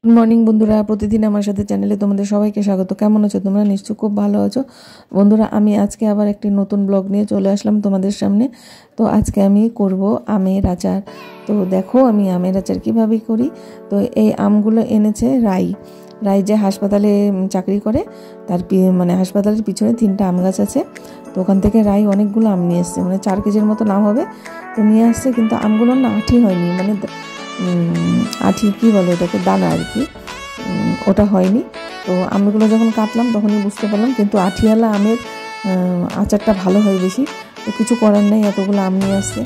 Good morning বন্ধুরা, প্রতিদিন আমার সাথে চ্যানেলে তোমাদের সবাইকে স্বাগত। কেমন আছো তোমরা? নিশ্চয়ই খুব ভালো আছো বন্ধুরা। আমি আজকে আবার একটি নতুন ব্লগ নিয়ে চলে আসলাম তোমাদের সামনে। তো আজকে আমি করব আমের আচার। তো দেখো আমি আমের আচার কীভাবে করি। তো এই আমগুলো এনেছে রাই যে হাসপাতালে চাকরি করে, তার মানে হাসপাতালের পিছনে 3টা আম গাছ আছে। তো ওখান থেকে রাই অনেকগুলো আম নিয়ে এসছে, মানে 4 কেজির মতো নাম হবে। তো নিয়ে আসছে, কিন্তু আমগুলো না আঠি হয়নি, মানে আঠি কী বলে ওটাকে, দানা আর কি, ওটা হয়নি। তো আমগুলো যখন কাটলাম তখনই বুঝতে পারলাম, কিন্তু আঠিওয়ালা আমের আচারটা ভালো হয় বেশি। তো কিছু করার নেই, এতগুলো আম নিয়ে আসছে।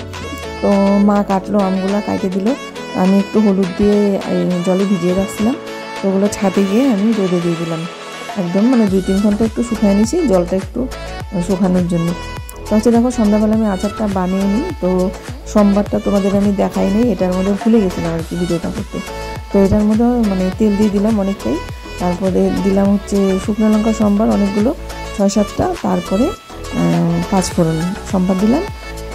তো মা কাটলো, আমগুলো কাটে দিল। আমি একটু হলুদ দিয়ে জলে ভিজিয়ে রাখছিলাম। তো ওগুলো ছাদে গিয়ে আমি রোদে দিয়ে দিলাম একদম, মানে 2-3 ঘন্টা একটু শুকায় নিয়েছি, জলটা একটু শুকানোর জন্য। তো হচ্ছে দেখো সন্ধ্যাবেলা আমি আচারটা বানিয়ে নিই। তো সোমবারটা তোমাদের আমি দেখাই নেই, এটার মধ্যে ভুলে গেছিলাম আর কি ভিডিওটা করতে। তো এটার মধ্যে মানে তেল দিয়ে দিলাম অনেকটাই, তারপরে দিলাম হচ্ছে শুকনো লঙ্কা সোমবার অনেকগুলো, 6-7টা, তারপরে 5 ফোড়ন সোমবার দিলাম।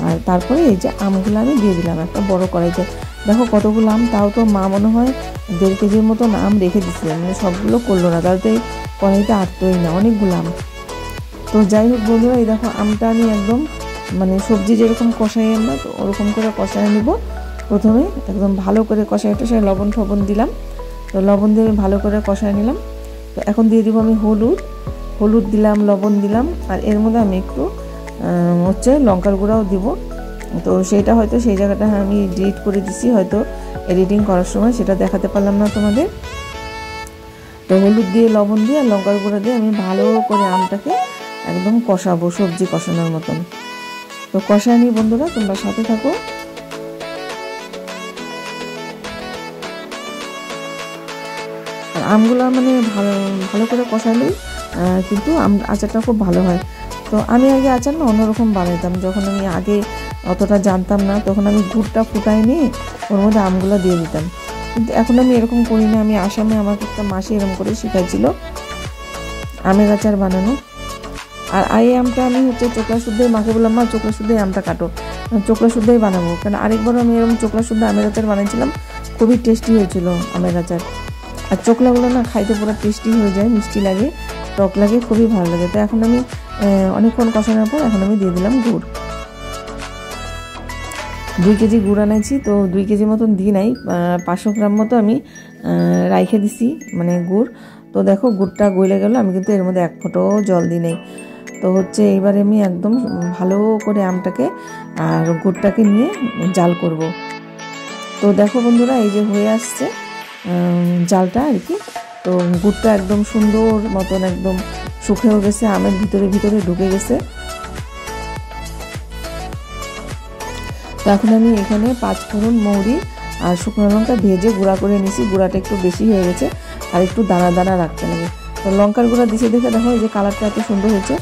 আর তারপরে এই যে আমগুলো আমি দিয়ে দিলাম একটা বড় কড়াইতে। দেখো কতগুলো আম, তাও তো মা মনে হয় 1.5 কেজির মতন আম রেখে দিচ্ছিলেন, মানে সবগুলো করলো না, তাহলে তো এই কড়াইতে আটতোই না, অনেকগুলো আম। তো যাই হোক বন্ধুরা, এই দেখো আমটা আমি একদম মানে সবজি যেরকম কষাই না, তো ওরকম করে কষাই নিব। প্রথমে একদম ভালো করে কষাইটা, সে লবণ দিলাম। তো লবণ দিয়ে আমি ভালো করে কষাই নিলাম। তো এখন দিয়ে দিব আমি হলুদ দিলাম, লবণ দিলাম, আর এর মধ্যে আমি একটু হচ্ছে লঙ্কার গুঁড়াও দিব। তো সেইটা হয়তো সেই জায়গাটা আমি ডিলিট করে দিছি, হয়তো এডিটিং করার সময় সেটা দেখাতে পারলাম না তোমাদের। তো হলুদ দিয়ে, লবণ দিয়ে আর লঙ্কার গুঁড়া দিয়ে আমি ভালো করে আমটাকে একদম কষাবো, সবজি কষানোর মতন। তো কষায় নিই বন্ধুরা, তোমরা সাথে থাকো। আর আমগুলো মানে ভালো করে কষালেই কিন্তু আচারটা খুব ভালো হয়। তো আমি আগে আচার না অন্যরকম বানাইতাম, যখন আমি আগে অতটা জানতাম না, তখন আমি গুড়টা ফুটাই নিয়ে ওর মধ্যে আমগুলো দিয়ে দিতাম। কিন্তু এখন আমি এরকম করি না। আমি আসামে আমাকে একটা মাসি এরকম করে শিখাইছিল আমের আচার বানানো। আর এই আমটা আমি হচ্ছে চোকলা শুদ্ধই, মাকে বললাম মা চোকলা শুদ্ধই আমটা কাটো, চোকলা শুদ্ধই বানাবো। কারণ আরেকবারও আমি এরকম চোকলা শুদ্ধ আমের আচার বানিয়েছিলাম, খুবই টেস্টি হয়েছিল আমের আচার। আর চোকলাগুলো না খাইতে পুরো টেস্টি হয়ে যায়, মিষ্টি লাগে, টক লাগে, খুবই ভালো লাগে। তো এখন আমি অনেকক্ষণ কষানোর পর এখন আমি দিয়ে দিলাম গুড়। 2 কেজি গুড় আনাইছি, তো 2 কেজি মতন দিই নাই, 500 গ্রাম মতো আমি রাইখে দিছি মানে গুড়। তো দেখো গুড়টা গলে গেল, আমি কিন্তু এর মধ্যে 1 ফোঁটাও জল দিই নাই। তো হচ্ছে এইবারে আমি একদম ভালো করে আমটাকে আর গুড়টাকে নিয়ে জাল করব। তো দেখো বন্ধুরা, এই যে হয়ে আসছে জালটা আর কি। তো গুড়টা একদম সুন্দর মতন একদম শুকিয়েও গেছে, আমের ভিতরে ঢুকে গেছে। তো এখন আমি এখানে 5 ফোড়ন, মৌরি আর শুকনো লঙ্কা ভেজে গুঁড়া করে নিছি। গুঁড়াটা একটু বেশি হয়ে গেছে, আর একটু দানা দানা রাখতে লাগে। তো লঙ্কার গুঁড়া দিছে দেখে দেখো এই যে কালারটা এত সুন্দর হয়েছে।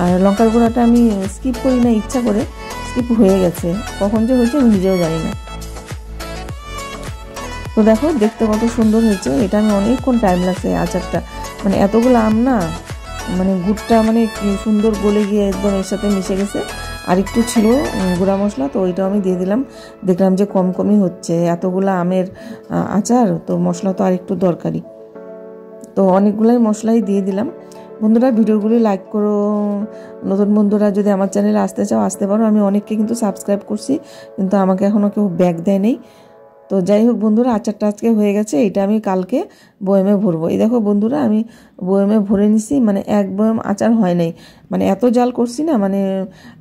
আর লঙ্কার গুঁড়াটা আমি স্কিপ করি না, ইচ্ছা করে স্কিপ হয়ে গেছে, কখন যে হয়েছে আমি নিজেও জানি না। তো দেখো দেখতে কত সুন্দর হয়েছে। এটা আমি অনেকক্ষণ টাইম লাগছে এই আচারটা, মানে এতগুলো আম না, মানে গুড়টা মানে সুন্দর গলে গিয়ে একদম এর সাথে মিশে গেছে। আর একটু ছিল গুঁড়া মশলা, তো ওইটাও আমি দিয়ে দিলাম। দেখলাম যে কমই হচ্ছে এতগুলো আমের আচার, তো মশলা তো আর একটু দরকারি। তো অনেকগুলাই মশলাই দিয়ে দিলাম। বন্ধুরা ভিডিওগুলি লাইক করো, নতুন বন্ধুরা যদি আমার চ্যানেলে আসতে চাও আসতে পারো। আমি অনেককে কিন্তু সাবস্ক্রাইব করছি, কিন্তু আমাকে এখনও কেউ ব্যাক দেয় নেই। তো যাই হোক বন্ধুরা, আচারটা আজকে হয়ে গেছে, এটা আমি কালকে বয়েমে ভরবো। এই দেখো বন্ধুরা, আমি বয়েমে ভরে নিছি, মানে 1 বয়েম আচার হয় নাই, মানে এত জাল করছি না, মানে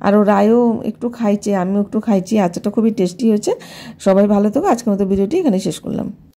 আরও রায়ও একটু খাইছে, আমিও একটু খাইছি। আচারটা খুবই টেস্টি হয়েছে। সবাই ভালো থেকো। আজকের মতো ভিডিওটি এখানে শেষ করলাম।